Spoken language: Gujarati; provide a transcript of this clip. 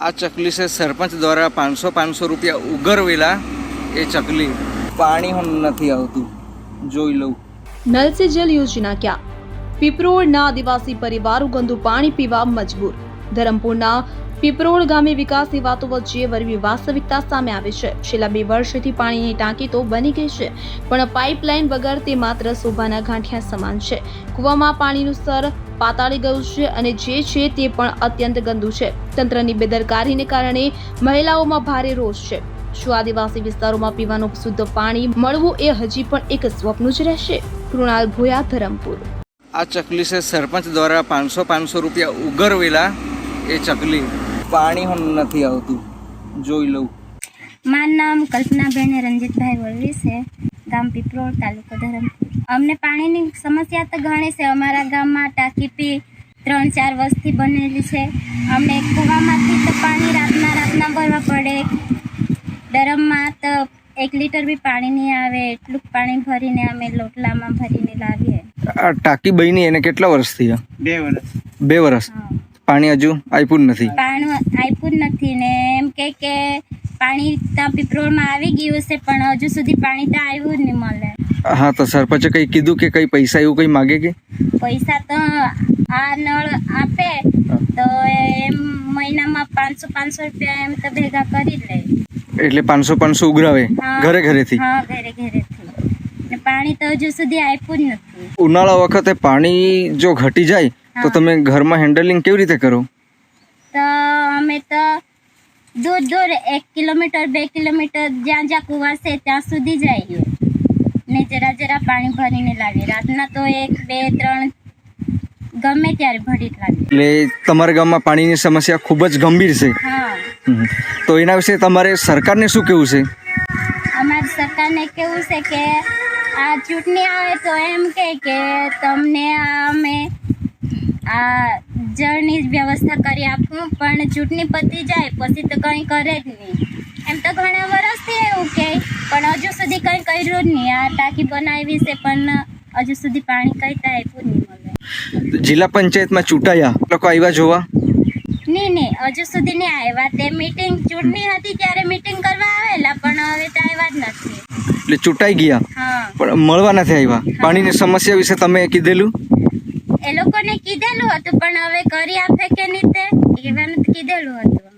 આ ચકલી છે સરપંચ દ્વારા 500 રૂપિયા ઉઘરવેલા એ ચકલી પાણી નથી આવતું જોઈ લઉં। नल से जल योजना क्या? પીપરોળના આદિવાસી પરિવારો ગંદુ પાણી પીવા મજબૂર। ધરમપુરના પીપરોળ ગામે વિકાસની વાતો વચ્ચે વરવી વાસ્તવિકતા સામે આવે છે। છેલ્લા 2 વર્ષથી પાણીની ટાંકી તો બની ગઈ છે, પણ પાઇપલાઇન વગર તે માત્ર શોભાના ગાંઠિયા સમાન છે। કૂવામાં પાણીનું સ્તર પાતાળી ગયું છે અને જે છે તે પણ અત્યંત ગંદુ છે। તંત્રની બેદરકારીને કારણે મહિલાઓમાં ભારે રોષ છે। શું આદિવાસી વિસ્તારોમાં પીવાનું શુદ્ધ પાણી મળવું એ હજી પણ એક સ્વપ્ન જ રહેશે? કૃણાલ ભોયા, ધરમપુર। આ ચકલી છે સરપંચ દ્વારા 500 રૂપિયા ઉઘરવેલા એ ચકલી પાણી નથી આવતું જોઈ લઉં। મારું નામ કલ્પનાબેન રંજીતભાઈ વળવી છે, ગામ પીપરોળ, તાલુકો ધરમપુર। અમને પાણીની સમસ્યા તો ઘણી છે। અમારા ગામમાં ટાંકી પી 3-4 વર્ષથી બનેલી છે। અમને કૂવામાંથી તો પાણી રાતના ભરવા પડે। ડરમમાં તો 1 લીટર બી પાણી નહીં આવે, એટલું પાણી ભરીને અમે લોટલામાં ભરીને લાવીએ। આ ટાંકી બની એને કેટલા વર્ષ થયા? 2 વર્ષ। પાણી હજુ આપ્યું નથી? પાણી આપ્યું જ નથી ને એમ કે પાણી ત્યાં પીપરોળમાં આવી ગયું છે, પણ હજુ સુધી પાણી તો આવ્યું જ નહીં મળે। હા, તો સરપંચે કંઈ કીધું કે કંઈ પૈસા એવું કંઈ માગે કે? પૈસા તો આ નળ આપે તો એમ મહિનામાં 500 રૂપિયા એમ તો ભેગા કરી લે। એટલે 500 ઉઘરાવે ઘરેથી? હા, ઘરેથી। ને પાણી તો હજુ સુધી આપ્યું જ નથી। ઉનાળા વખતે પાણી જો ઘટી જાય તો તમે ઘરમાં હેન્ડલિંગ કેવી રીતે કરો? તો અમે તો દૂર 1 કિલોમીટર 2 કિલોમીટર જ્યાં કૂવા છે ત્યાં સુધી જઈએ ને જરા પાણી ભરીને લાવીએ। રાતના તો 1, 2, 3 ગમે ત્યારે ભરી લાવીએ। એટલે તમારા ગામમાં પાણીની સમસ્યા ખૂબ જ ગંભીર છે। હા, તો એના વિશે તમારે સરકારને શું કહેવું છે? અમારી સરકારને કેવું છે કે આ ચૂંટણી આવે તો એમ કે તમને અમે આ જળની વ્યવસ્થા કરી આપું, પણ ચૂંટણી પતી જાય પછી તો કંઈ કરે જ નહીં। એમ તો ઘણા વર્ષથી એવું કહે, પણ હજુ સુધી કંઈ કર્યું જ નહીં। આ ટાંકી બનાવી છે પણ હજુ સુધી પાણી કંઈ તો આપ્યું નહીં મળે। જિલ્લા પંચાયતમાં ચૂંટાયા લોકો આવ્યા જોવા? નહીં, હજુ સુધી નહીં આવ્યા। તે મીટિંગ ચૂંટણી હતી ત્યારે મીટિંગ કરવા આવેલા, પણ હવે તો આવ્યા જ નથી। એટલે ચૂંટાઈ ગયા હા, પણ મળવા નથી આવ્યા। પાણીની સમસ્યા વિશે તમે કીધેલું? એ લોકોને કીધેલું હતું, પણ હવે કરી આપે કે નહીં તે કીધેલું હતું।